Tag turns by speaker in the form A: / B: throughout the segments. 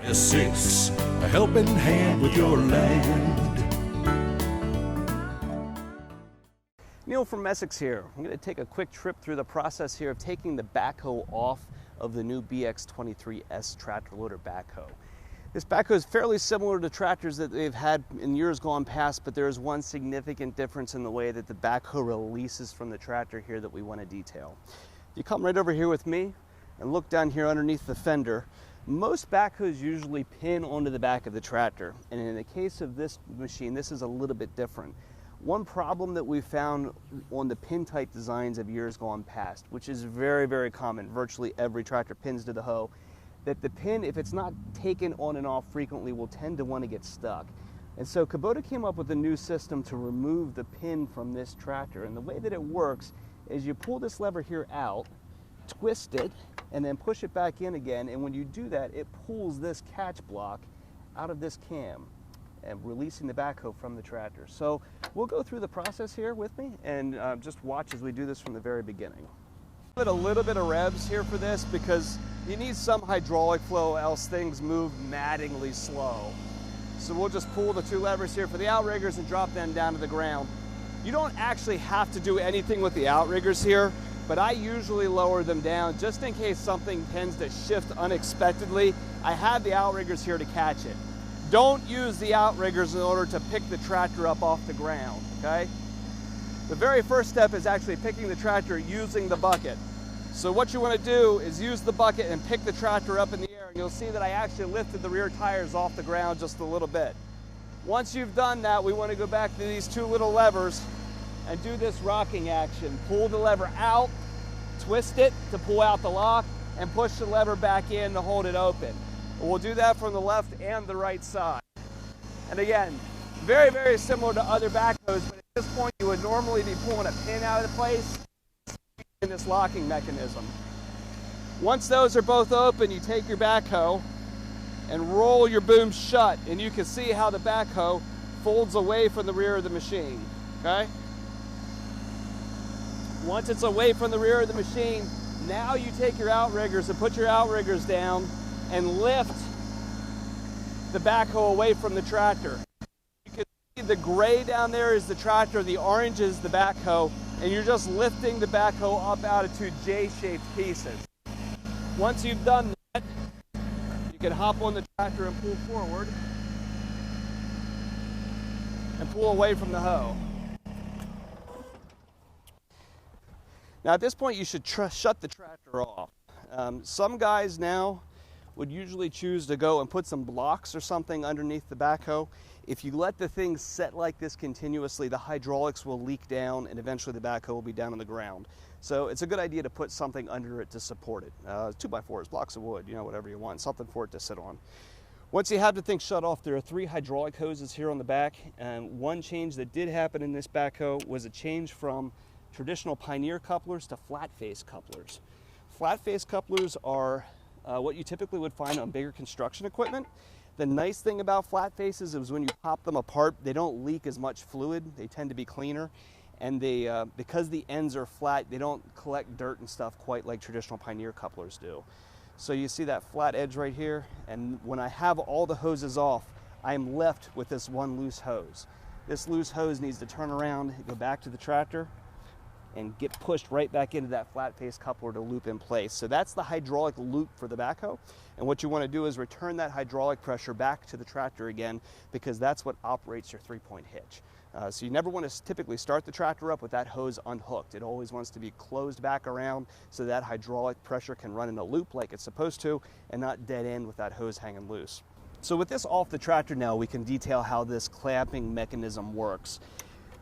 A: BT603, a helping hand with your land.
B: Neil from Essex here. I'm going to take a quick trip through the process here of taking the backhoe off of the new BX23s tractor loader backhoe. This backhoe is fairly similar to tractors that they've had in years gone past, but there is one significant difference in the way that the backhoe releases from the tractor here that we want to detail. If you come right over here with me and look down here underneath the fender, most backhoes usually pin onto the back of the tractor, and in the case of this machine, this is a little bit different. One problem that we found on the pin type designs of years gone past, which is very, very common, virtually every tractor pins to the hoe, that the pin, if it's not taken on and off frequently, will tend to want to get stuck. And so Kubota came up with a new system to remove the pin from this tractor. And the way that it works is you pull this lever here out, twist it, and then push it back in again. And when you do that, it pulls this catch block out of this cam and releasing the backhoe from the tractor. So we'll go through the process here with me and just watch as we do this from the very beginning. Put a little bit of revs here for this because you need some hydraulic flow, else things move maddeningly slow. So we'll just pull the two levers here for the outriggers and drop them down to the ground. You don't actually have to do anything with the outriggers here, but I usually lower them down just in case something tends to shift unexpectedly. I have the outriggers here to catch it. Don't use the outriggers in order to pick the tractor up off the ground, okay? The very first step is actually picking the tractor using the bucket. So what you want to do is use the bucket and pick the tractor up in the air, and you'll see that I actually lifted the rear tires off the ground just a little bit. Once you've done that, we want to go back to these two little levers and do this rocking action. Pull the lever out, twist it to pull out the lock, and push the lever back in to hold it open. We'll do that from the left and the right side. And again, very, very similar to other backhoes, but at this point you would normally be pulling a pin out of the place in this locking mechanism. Once those are both open, you take your backhoe and roll your boom shut, and you can see how the backhoe folds away from the rear of the machine, okay? Once it's away from the rear of the machine, now you take your outriggers and put your outriggers down and lift the backhoe away from the tractor. You can see the gray down there is the tractor, the orange is the backhoe, and you're just lifting the backhoe up out of two J-shaped pieces. Once you've done that, you can hop on the tractor and pull forward and pull away from the hoe. Now at this point you should shut the tractor off. Some guys now would usually choose to go and put some blocks or something underneath the backhoe. If you let the thing set like this continuously, the hydraulics will leak down and eventually the backhoe will be down on the ground. So it's a good idea to put something under it to support it. 2x4s, blocks of wood, you know, whatever you want, something for it to sit on. Once you have the thing shut off, there are 3 hydraulic hoses here on the back, and one change that did happen in this backhoe was a change from traditional Pioneer couplers to flat face couplers. Flat face couplers are what you typically would find on bigger construction equipment. The nice thing about flat faces is when you pop them apart, they don't leak as much fluid. They tend to be cleaner, and they because the ends are flat, they don't collect dirt and stuff quite like traditional Pioneer couplers do. So you see that flat edge right here, and when I have all the hoses off, I'm left with this one loose hose. This loose hose needs to turn around, go back to the tractor, and get pushed right back into that flat face coupler to loop in place. So that's the hydraulic loop for the backhoe. And what you want to do is return that hydraulic pressure back to the tractor again, because that's what operates your 3-point hitch. So you never want to typically start the tractor up with that hose unhooked. It always wants to be closed back around so that hydraulic pressure can run in a loop like it's supposed to and not dead end with that hose hanging loose. So with this off the tractor now, we can detail how this clamping mechanism works.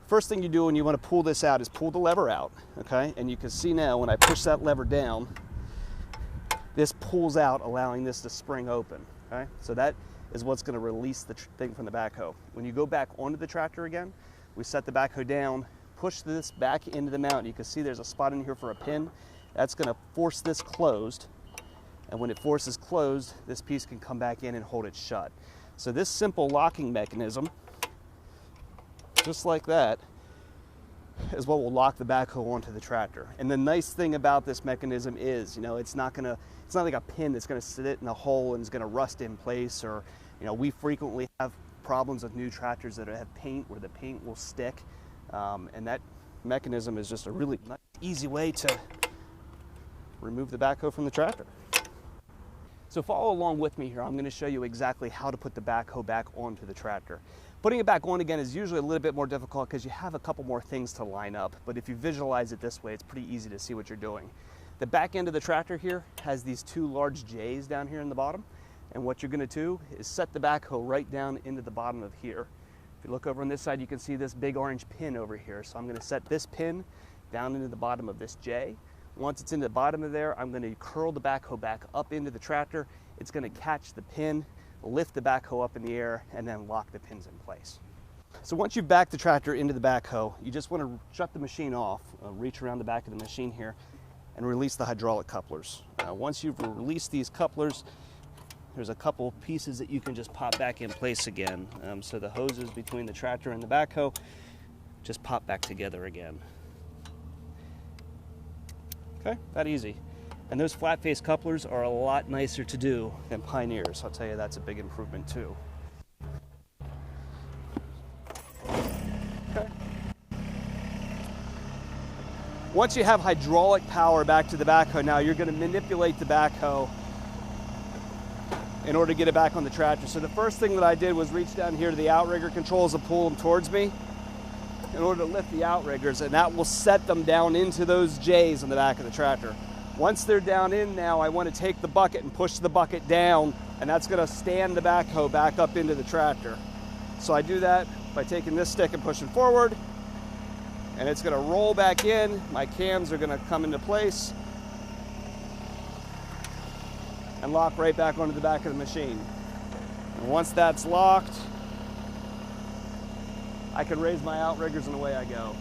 B: First thing you do when you want to pull this out is pull the lever out, okay? And you can see now when I push that lever down, this pulls out, allowing this to spring open, okay? So that is what's going to release the thing from the backhoe. When you go back onto the tractor again, we set the backhoe down, push this back into the mount. You can see there's a spot in here for a pin. That's going to force this closed, and when it forces closed, this piece can come back in and hold it shut. So this simple locking mechanism, just like that, is what will lock the backhoe onto the tractor. And the nice thing about this mechanism is, it's not like a pin that's gonna sit in a hole and is gonna rust in place, or, we frequently have problems with new tractors that have paint where the paint will stick. And that mechanism is just a really nice, easy way to remove the backhoe from the tractor. So follow along with me here. I'm going to show you exactly how to put the backhoe back onto the tractor. Putting it back on again is usually a little bit more difficult because you have a couple more things to line up. But if you visualize it this way, it's pretty easy to see what you're doing. The back end of the tractor here has these two large J's down here in the bottom. And what you're going to do is set the backhoe right down into the bottom of here. If you look over on this side, you can see this big orange pin over here. So I'm going to set this pin down into the bottom of this J. Once it's in the bottom of there, I'm going to curl the backhoe back up into the tractor. It's going to catch the pin, lift the backhoe up in the air, and then lock the pins in place. So once you've backed the tractor into the backhoe, you just want to shut the machine off, reach around the back of the machine here, and release the hydraulic couplers. Once you've released these couplers, there's a couple pieces that you can just pop back in place again. So the hoses between the tractor and the backhoe just pop back together again. Okay, that easy. And those flat face couplers are a lot nicer to do than Pioneers. I'll tell you, that's a big improvement too. Okay. Once you have hydraulic power back to the backhoe, now you're going to manipulate the backhoe in order to get it back on the tractor. So the first thing that I did was reach down here to the outrigger controls and pull them towards me in order to lift the outriggers, and that will set them down into those J's on the back of the tractor. Once they're down in now, I want to take the bucket and push the bucket down, and that's going to stand the backhoe back up into the tractor. So I do that by taking this stick and pushing forward, and it's going to roll back in. My cams are going to come into place and lock right back onto the back of the machine. And once that's locked, I can raise my outriggers and away I go.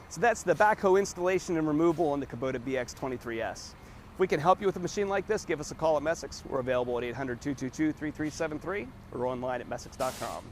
B: So that's the backhoe installation and removal on the Kubota BX23s. If we can help you with a machine like this, give us a call at Messick's. We're available at 800-222-3373 or online at messick's.com.